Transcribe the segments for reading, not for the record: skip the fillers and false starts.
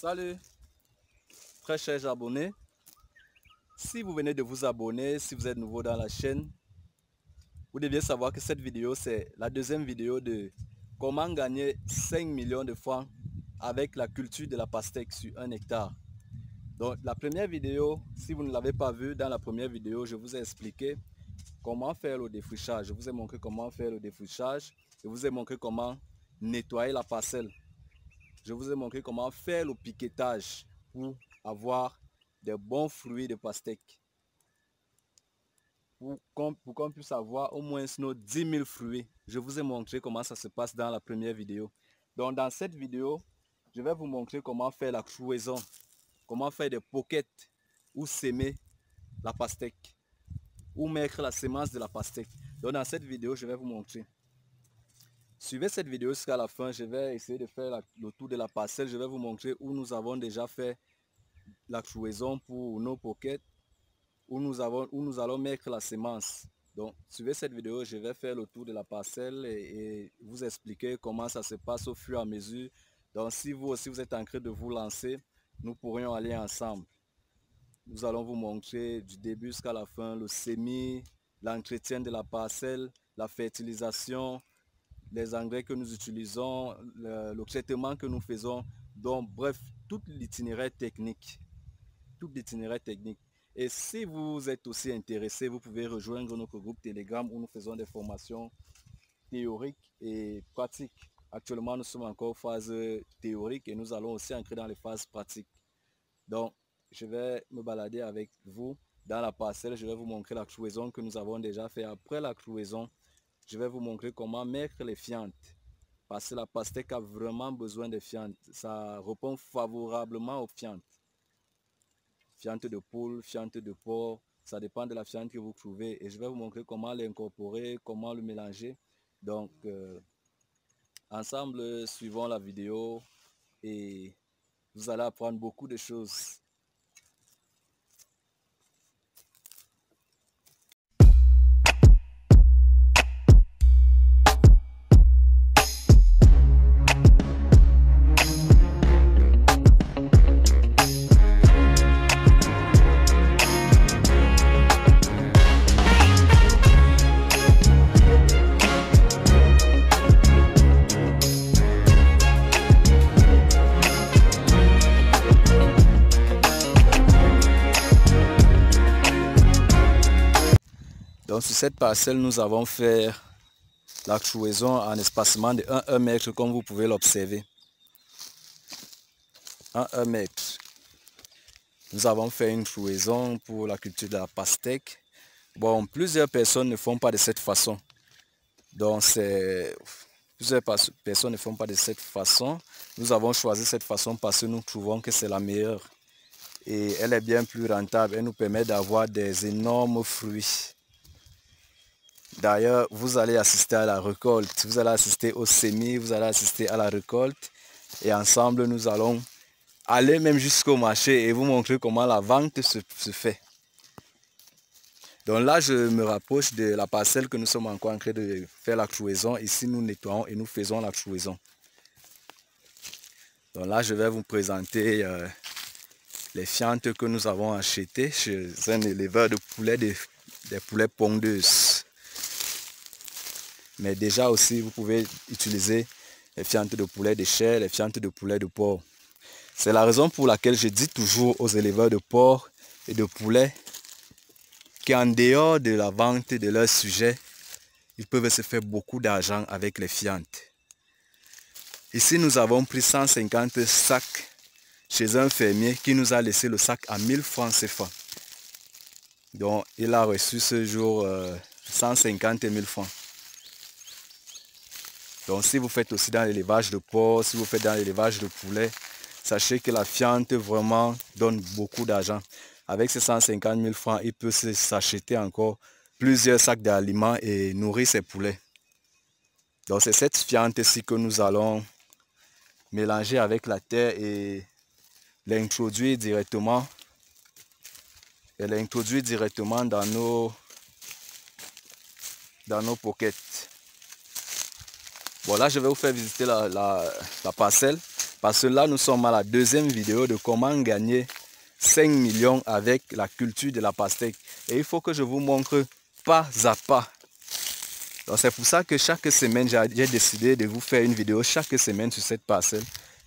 Salut, très chers abonnés. Si vous venez de vous abonner, si vous êtes nouveau dans la chaîne, vous deviez savoir que cette vidéo, c'est la deuxième vidéo de comment gagner 5 millions de francs avec la culture de la pastèque sur 1 hectare. Donc, la première vidéo, si vous ne l'avez pas vue, dans la première vidéo, je vous ai expliqué comment faire le défrichage. Je vous ai montré comment faire le défrichage. Je vous ai montré comment nettoyer la parcelle. Je vous ai montré comment faire le piquetage pour avoir des bons fruits de pastèque. Pour qu'on puisse avoir au moins nos 10 000 fruits. Je vous ai montré comment ça se passe dans la première vidéo. Donc dans cette vidéo, je vais vous montrer comment faire la clouaison, comment faire des pockets ou semer la pastèque, ou mettre la semence de la pastèque. Donc dans cette vidéo, je vais vous montrer. Suivez cette vidéo jusqu'à la fin. Je vais essayer de faire le tour de la parcelle. Je vais vous montrer où nous avons déjà fait la clouaison pour nos pockets, où nous allons mettre la semence. Donc, suivez cette vidéo, je vais faire le tour de la parcelle et vous expliquer comment ça se passe au fur et à mesure. Donc, si vous aussi vous êtes en train de vous lancer, nous pourrions aller ensemble. Nous allons vous montrer du début jusqu'à la fin le semis, l'entretien de la parcelle, la fertilisation, les engrais que nous utilisons, le traitement que nous faisons. Donc, bref, tout l'itinéraire technique. Tout l'itinéraire technique. Et si vous êtes aussi intéressé, vous pouvez rejoindre notre groupe Telegram où nous faisons des formations théoriques et pratiques. Actuellement, nous sommes encore en phase théorique et nous allons aussi entrer dans les phases pratiques. Donc, je vais me balader avec vous dans la parcelle. Je vais vous montrer la clouaison que nous avons déjà fait. Après la clouaison, je vais vous montrer comment mettre les fientes. Parce que la pastèque a vraiment besoin de fientes. Ça répond favorablement aux fientes. Fiente de poule, fiente de porc, ça dépend de la fiente que vous trouvez. Et je vais vous montrer comment l'incorporer, comment le mélanger. Donc, ensemble, suivons la vidéo et vous allez apprendre beaucoup de choses. Donc sur cette parcelle, nous avons fait la clouaison en espacement de 1 mètre comme vous pouvez l'observer. 1 mètre. Nous avons fait une clouaison pour la culture de la pastèque. Bon, plusieurs personnes ne font pas de cette façon. Donc plusieurs personnes ne font pas de cette façon. Nous avons choisi cette façon parce que nous trouvons que c'est la meilleure. Et elle est bien plus rentable. Elle nous permet d'avoir des énormes fruits. D'ailleurs, vous allez assister à la récolte, vous allez assister au semis, vous allez assister à la récolte. Et ensemble, nous allons aller même jusqu'au marché et vous montrer comment la vente se fait. Donc là, je me rapproche de la parcelle que nous sommes encore en train de faire la clouaison. Ici, nous nettoyons et nous faisons la clouaison. Donc là, je vais vous présenter les fientes que nous avons achetées chez un éleveur de poulets, des poulets pondeuses. Mais déjà aussi, vous pouvez utiliser les fientes de poulet de chair, les fientes de poulet de porc. C'est la raison pour laquelle je dis toujours aux éleveurs de porc et de poulet qu'en dehors de la vente de leur sujet, ils peuvent se faire beaucoup d'argent avec les fientes. Ici, nous avons pris 150 sacs chez un fermier qui nous a laissé le sac à 1000 francs CFA. Donc, il a reçu ce jour 150 000 francs. Donc si vous faites aussi dans l'élevage de porc, si vous faites dans l'élevage de poulet, sachez que la fiente vraiment donne beaucoup d'argent. Avec ces 150 000 francs, il peut s'acheter encore plusieurs sacs d'aliments et nourrir ses poulets. Donc c'est cette fiente-ci que nous allons mélanger avec la terre et l'introduire directement. Dans nos pockets. Bon, là, je vais vous faire visiter la parcelle. Parce que là, nous sommes à la deuxième vidéo de comment gagner 5 millions avec la culture de la pastèque. Et il faut que je vous montre pas à pas. Donc c'est pour ça que chaque semaine, j'ai décidé de vous faire une vidéo chaque semaine sur cette parcelle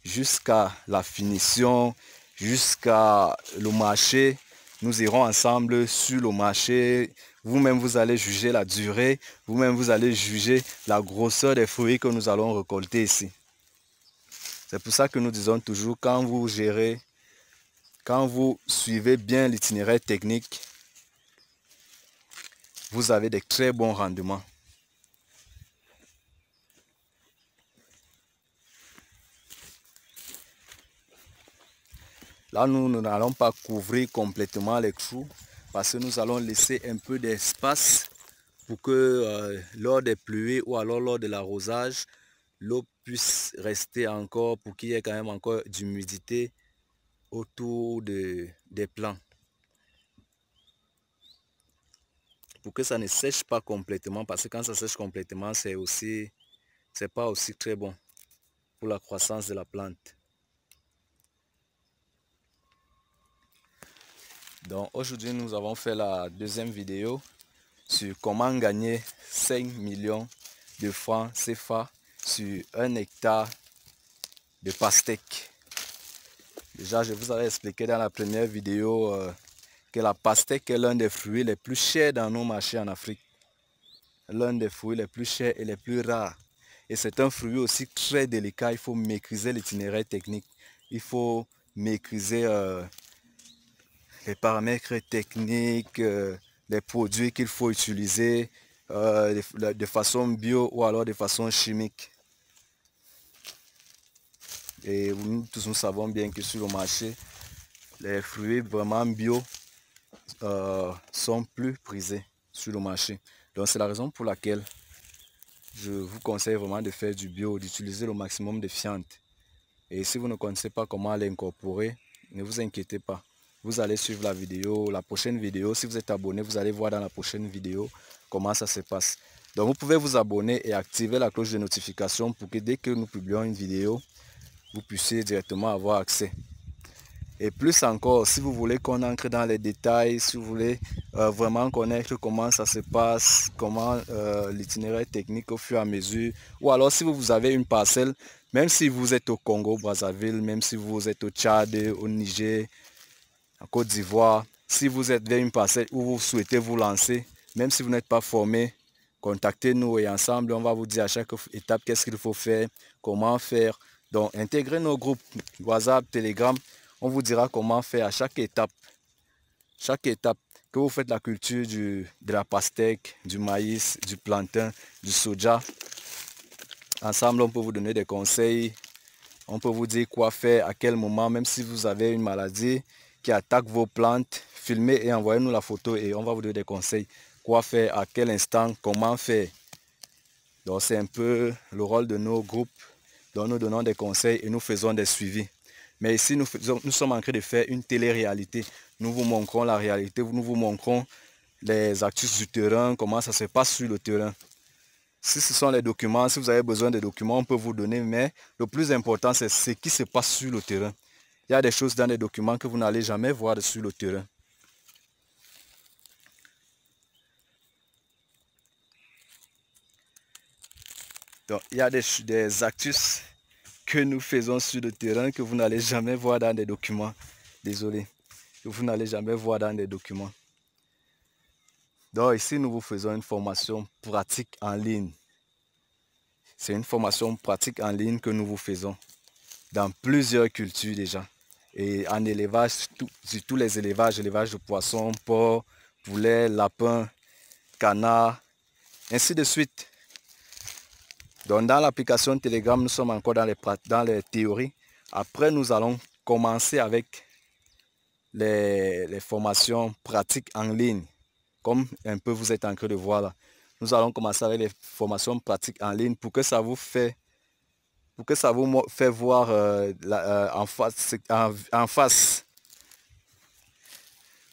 jusqu'à la finition, jusqu'à le marché. Nous irons ensemble sur le marché. Vous-même, vous allez juger la durée. Vous-même, vous allez juger la grosseur des fruits que nous allons récolter ici. C'est pour ça que nous disons toujours, quand vous gérez, quand vous suivez bien l'itinéraire technique, vous avez de très bons rendements. Là, nous n'allons pas couvrir complètement les choux parce que nous allons laisser un peu d'espace pour que lors des pluies ou alors lors de l'arrosage, l'eau puisse rester encore pour qu'il y ait quand même encore d'humidité autour des plants. Pour que ça ne sèche pas complètement parce que quand ça sèche complètement, c'est pas aussi très bon pour la croissance de la plante. Donc aujourd'hui, nous avons fait la deuxième vidéo sur comment gagner 5 millions de francs CFA sur 1 hectare de pastèque. Déjà, je vous avais expliqué dans la première vidéo que la pastèque est l'un des fruits les plus chers dans nos marchés en Afrique. L'un des fruits les plus chers et les plus rares. Et c'est un fruit aussi très délicat. Il faut maîtriser l'itinéraire technique. Il faut maîtriser les paramètres techniques, les produits qu'il faut utiliser de façon bio ou alors de façon chimique. Et nous tous nous savons bien que sur le marché, les fruits vraiment bio sont plus prisés sur le marché. Donc c'est la raison pour laquelle je vous conseille vraiment de faire du bio, d'utiliser le maximum de fientes. Et si vous ne connaissez pas comment l'incorporer, ne vous inquiétez pas. Vous allez suivre la vidéo, la prochaine vidéo. Si vous êtes abonné, vous allez voir dans la prochaine vidéo comment ça se passe. Donc vous pouvez vous abonner et activer la cloche de notification pour que dès que nous publions une vidéo, vous puissiez directement avoir accès. Et plus encore, si vous voulez qu'on entre dans les détails, si vous voulez vraiment connaître comment ça se passe, comment l'itinéraire technique au fur et à mesure, ou alors si vous avez une parcelle, même si vous êtes au Congo, Brazzaville, même si vous êtes au Tchad, au Niger, en Côte d'Ivoire, si vous êtes vers une parcelle où vous souhaitez vous lancer, même si vous n'êtes pas formé, contactez-nous et ensemble, on va vous dire à chaque étape qu'est-ce qu'il faut faire, comment faire. Donc, intégrez nos groupes WhatsApp, Telegram. On vous dira comment faire à chaque étape. Chaque étape que vous faites la culture de la pastèque, du maïs, du plantain, du soja. Ensemble, on peut vous donner des conseils. On peut vous dire quoi faire, à quel moment, même si vous avez une maladie qui attaque vos plantes, filmez et envoyez-nous la photo et on va vous donner des conseils. Quoi faire, à quel instant, comment faire. Donc c'est un peu le rôle de nos groupes. Donc nous donnons des conseils et nous faisons des suivis. Mais ici, nous sommes en train de faire une télé-réalité. Nous vous montrons la réalité, nous vous montrons les actus du terrain, comment ça se passe sur le terrain. Si ce sont les documents, si vous avez besoin de documents, on peut vous donner, mais le plus important, c'est ce qui se passe sur le terrain. Il y a des choses dans les documents que vous n'allez jamais voir sur le terrain. Donc, il y a des actus que nous faisons sur le terrain que vous n'allez jamais voir dans des documents. Désolé, que vous n'allez jamais voir dans des documents. Donc ici, nous vous faisons une formation pratique en ligne. C'est une formation pratique en ligne que nous vous faisons dans plusieurs cultures déjà. Et en élevage, sur tous les élevages, élevage de poissons, porcs, poulets, lapins, canards, ainsi de suite. Donc dans l'application Telegram, nous sommes encore dans les théories. Après, nous allons commencer avec les formations pratiques en ligne. Comme un peu vous êtes en train de voir là. Nous allons commencer avec les formations pratiques en ligne pour que ça vous fait voir en face.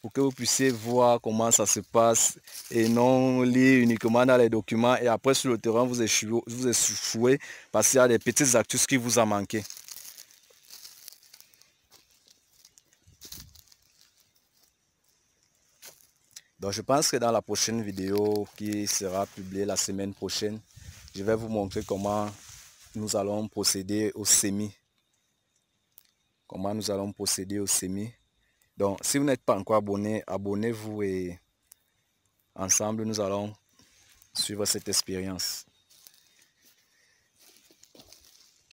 Pour que vous puissiez voir comment ça se passe et non lire uniquement dans les documents et après sur le terrain vous échouez parce qu'il y a des petites actus qui vous ont manqué. Donc je pense que dans la prochaine vidéo qui sera publiée la semaine prochaine, je vais vous montrer comment nous allons procéder au semis. Comment nous allons procéder au semis. Donc si vous n'êtes pas encore abonné, abonnez-vous et ensemble nous allons suivre cette expérience.